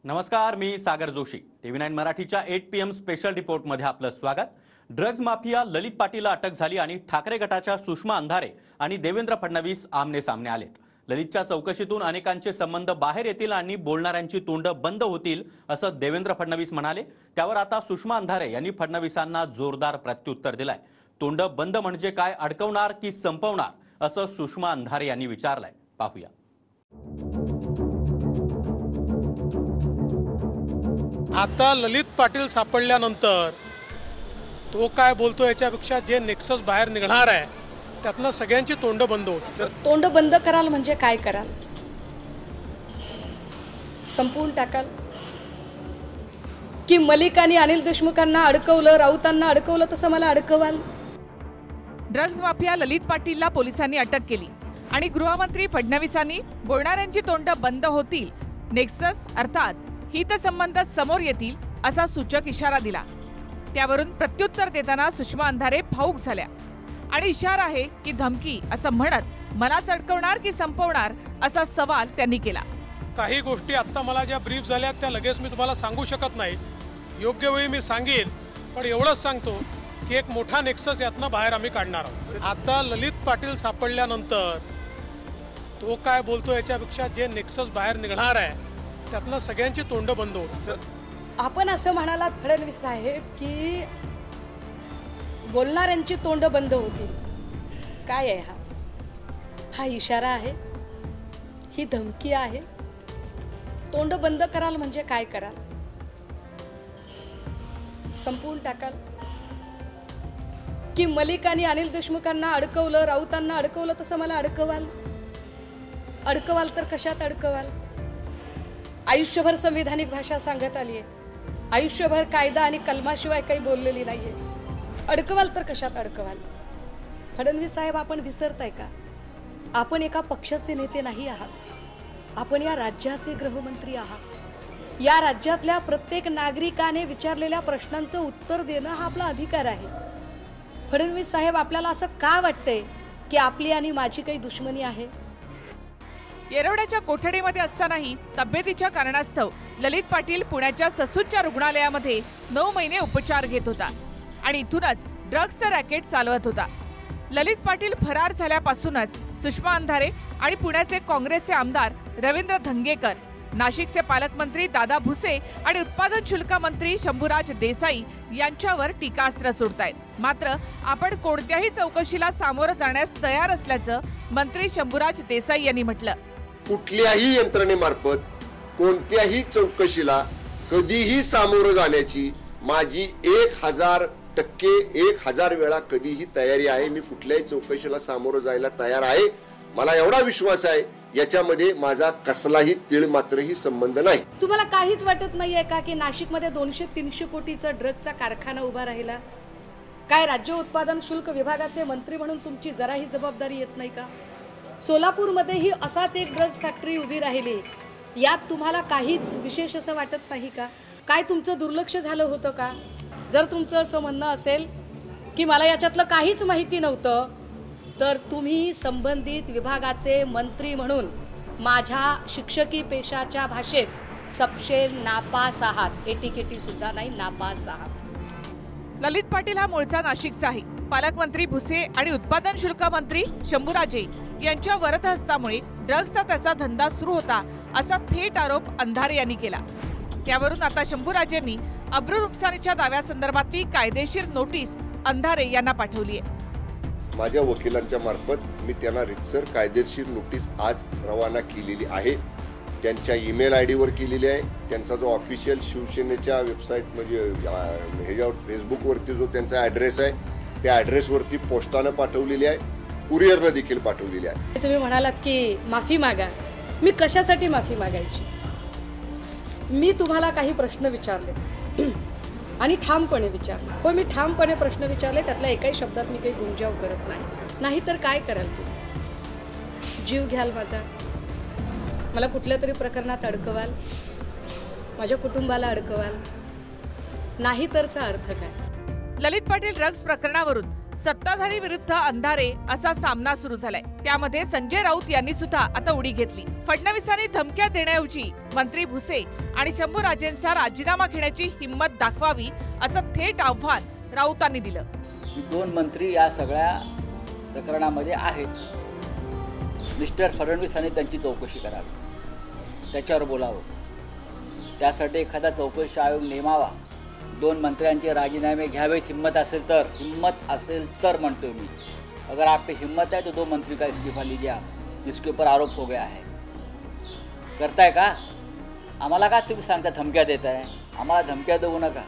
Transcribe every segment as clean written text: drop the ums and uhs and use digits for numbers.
नमस्कार, मी सागर जोशी. TV9 मराठीच्या 8 PM special रिपोर्टमध्ये आपलं स्वागत. ड्रग्ज माफिया ललित पाटीलला अटक झाली आणि ठाकरे गटाच्या सुषमा अंधारे आणि देवेंद्र फडणवीस आमने सामने आलेत. ललितच्या चौकशीतून अनेकांचे संबंध बाहेर येतील आणि बोलणाऱ्यांची तोंड बंद होतील असं देवेंद्र फडणवीस म्हणाले. त्यावर आता सुषमा अंधारे यांनी फडणवीसांना जोरदार प्रत्युत्तर दिलंय. तोंड बंद म्हणजे काय, अडकवणार की संपवणार असं सुषमा अंधारे यांनी विचारलंय. पाहूया. आता ललित पाटील सापडल्यानंतर तो काय बोलतो याच्यापेक्षा जे नेक्सस बाहेर निघणार आहे त्यातनं सगळ्यांची तोंड बंद होती. तोंड बंद कराल म्हणजे काय कराल? संपवून टाकाल की मलिक आणि अनिल देशमुखांना अडकवलं, राऊतांना अडकवलं तसं मला अडकवाल? ड्रग्ज माफिया ललित पाटीलला पोलिसांनी अटक केली आणि गृहमंत्री फडणवीसांनी बोलणाऱ्यांची तोंड बंद होतील, नेक्सस अर्थात हितसंबंध समोर येतील असा सूचक इशारा दिला. त्यावरून प्रत्युत्तर देताना सुषमा अंधारे भाऊक झाल्या आणि इशारा आहे की धमकी असं म्हणत मलाच अडकवणार की संपवणार असा सवाल त्यांनी केला. काही गोष्टी आता मला ज्या ब्रीफ झाल्या त्या लगेच मी तुम्हाला सांगू शकत नाही, योग्य वेळी मी सांगेन. पण एवढंच सांगतो की एक मोठा नेक्सस यातनं बाहेर आम्ही काढणार आहोत. आता ललित पाटील सापडल्यानंतर तो काय बोलतो याच्यापेक्षा जे नेक्सस बाहेर निघणार आहे त्यातनं सगळ्यांची तोंड बंद होती. आपण असं म्हणालात फडणवीस साहेब की बोलणाऱ्यांची तोंड बंद होतील. काय आहे हा इशारा आहे? ही धमकी आहे? तोंड बंद कराल म्हणजे काय कराल? संपवून टाकाल की मलिक आणि अनिल देशमुखांना अडकवलं, राऊतांना अडकवलं तसं मला अडकवाल? अडकवाल तर कशात अडकवाल? आयुष्यभर संविधानिक भाषा सांगत आलीये, आयुष्यभर कायदा आणि कलमाशिवाय काही बोललेली नाहीये. अडकवाल तर कशात अडकवाल? फडणवीस साहेब, आपण विसरताय का? आपण एका पक्षाचे नेते नाही आहात, आपण या राज्याचे गृहमंत्री आहात. या राज्यातल्या प्रत्येक नागरिकाने विचारलेल्या प्रश्नांचं उत्तर देणं हा आपला अधिकार आहे. फडणवीस साहेब, आपल्याला असं का वाटतंय की आपली आणि माझी काही दुश्मनी आहे? येरवड्याच्या कोठडीमध्ये असतानाही तब्येतीच्या कारणास्तव ललित पाटील पुण्याच्या ससूच्या रुग्णालयामध्ये 9 महिने उपचार घेत होता आणि इथूनच ड्रग्जचं रॅकेट चालवत होता. ललित पाटील फरार झाल्यापासूनच सुषमा अंधारे आणि पुण्याचे काँग्रेसचे आमदार रवींद्र धंगेकर, नाशिकचे पालकमंत्री दादा भुसे आणि उत्पादन शुल्क मंत्री शंभूराज देसाई यांच्यावर टीकास्त्र सोडतायत. मात्र आपण कोणत्याही चौकशीला सामोरं जाण्यास तयार असल्याचं मंत्री शंभूराज देसाई यांनी म्हटलं. कुठल्याही यंत्रणेमार्फत कोणत्याही चौकशीला कधीही सामोरं जाण्याची माझी 1000% 1000 वेळा कधीही तयारी आहे. मी कुठल्याही चौकशीला सामोरं जायला तयार आहे. मला एवढा विश्वास आहे याच्यामध्ये माझा कसलाही तीळ मात्रही संबंध नाही. तुम्हाला काहीच वाटत नाहीये का की नाशिकमध्ये 200-300 कोटीचा ड्रग्जचा कारखाना उभा राहिला? काय राज्य उत्पादन शुल्क विभागाचे मंत्री म्हणून तुमची जराही जबाबदारी येत नाही का? सोलापूरमध्येही असाच एक ड्रग्ज फॅक्टरी उभी राहिली, यात तुम्हाला काहीच विशेष असं वाटत नाही का? काय तुमचं दुर्लक्ष झालं होतं का? जर तुमचं असं म्हणणं असेल की मला याच्यातलं काहीच माहिती नव्हतं, तर तुम्ही संबंधित विभागाचे मंत्री म्हणून माझ्या शिक्षकी पेशाच्या भाषेत सपशेल नापास आहात. एटीकेटी सुद्धा नाही, नापास आहात. ललित पाटील हा मूळचा नाशिकचा आहे. पालकमंत्री भुसे आणि उत्पादन शुल्क मंत्री शंभूराजे यांच्या वरदहस्तामुळे ड्रग्जचा त्याचा धंदा सुरू होता असा थेट आरोप अंधारे यांनी केला. त्यावरून आता शंभूराजेंनी अब्रू नुकसानीच्या दाव्यासंदर्भातली कायदेशीर नोटीस अंधारे यांना पाठवली आहे. माझ्या वकिलांच्या मार्फत मी त्यांना रितसर कायदेशीर नोटीस आज रवाना केलेली आहे. त्यांच्या ईमेल ID वर केलेली आहे. त्यांचा जो ऑफिशियल शिवसेनेच्या वेबसाईट म्हणजे ह्याच्यावर फेसबुकवरती जो त्यांचा ॲड्रेस आहे त्या ॲड्रेसवरती पोस्टानं पाठवलेली आहे, कुरिअरनं देखील पाठवलेली आहे. तुम्ही म्हणालात की माफी मागा. मी कशासाठी माफी मागायची? मी तुम्हाला काही प्रश्न विचारले आणि ठामपणे विचारले. हो, मी ठामपणे प्रश्न विचारले, त्यातल्या एकाही शब्दात मी काही गुंजाव करत नाही. नाही तर काय कराल तुम्ही? जीव घ्याल माझा? मला कुठल्या तरी प्रकरणात अडकवाल? माझ्या कुटुंबाला अडकवाल? नाही तरचा अर्थ काय? ललित पाटील ड्रग्ज प्रकरणावरून सत्ताधारी विरुद्ध अंधारे असा सामना सुरू झालाय। त्यामध्ये संजय राऊत यांनी सुद्धा आता उडी घेतली। फडणवीसांनी धमक्या देण्याऐवजी मंत्री भुसे आणि शंभूराजेंचा राजीनामा घेण्याची हिंमत दाखवावी असं थेट आव्हान राऊतांनी दिलं। दोन मंत्री या सगळ्या प्रकरणामध्ये आहेत। मिस्टर फडणवीसांनी त्यांची चौकशी करावी, त्याच्यावर बोलावं, त्यासाठी एखादा चौकशी आयोग नेमावा, दोन मंत्र्यांचे राजीनामे घ्यावेत हिम्मत असेल तर म्हणतोय मी। अगर आप पे हिम्मत है तो दो मंत्री का इस्तीफा लीजिए आप, जिसके ऊपर आरोप हो गया है। करताय का? आम्हाला का तुम्ही सांगता धमक्या देताय? आम्हाला धमक्या देऊ नका।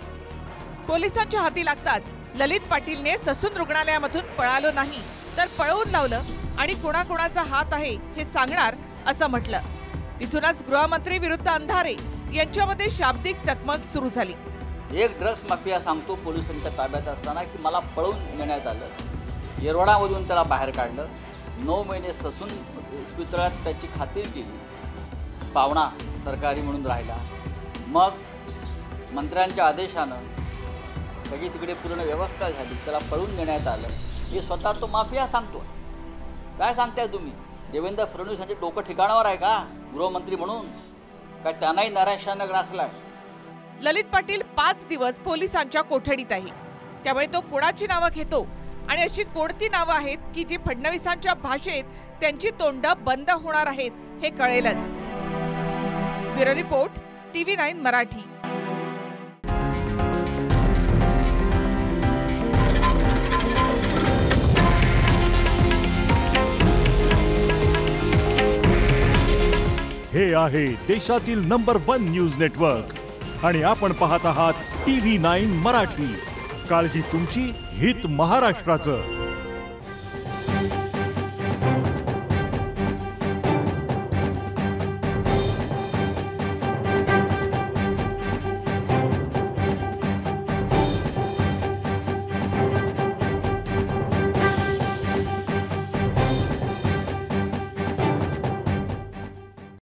पोलिसांच्या हाती लागताच ललित पाटीलने ससून रुग्णालयामधून पळालो नाही तर पळवून लावलं आणि कोणाकोणाचा हात आहे हे सांगणार असं म्हटलं। तिथूनच गृहमंत्री विरुद्ध अंधारे यांच्यामध्ये शाब्दिक चकमक सुरू झाली। एक ड्रग्स माफिया सांगतो पोलिसांच्या ताब्यात असताना की मला पळवून नेण्यात आलं, येरवडामधून त्याला बाहेर काढलं, 9 महिने ससून इस्पितळात त्याची खात्री केली, पावणा सरकारी म्हणून राहिला, मग मंत्र्यांच्या आदेशानं त्याची तिकडे पूर्ण व्यवस्था झाली, त्याला पळवून नेण्यात आलं। हे स्वतः तो माफिया सांगतो। काय सांगताय तुम्ही? देवेंद्र फडणवीस यांचे डोकं ठिकाणावर आहे का गृहमंत्री म्हणून? काय त्यांनाही नैराश्यानं ग्रासलाय? ललित पाटील 5 दिवस पोलिसांच्या कोठडीत आहे। त्यामुळे तो कोणाची नावं घेतो आणि अशी कोणती नावं आहेत की जी फडणवीसांच्या भाषेत त्यांची तोंड बंद होणार आहेत हे कळेलच। Bureau report, TV9 Marathi. हे आहे देशातील नंबर 1 न्यूज नेटवर्क आणि आपण पाहत आहात TV9 मराठी। काळजी तुमची, हित महाराष्ट्राचं।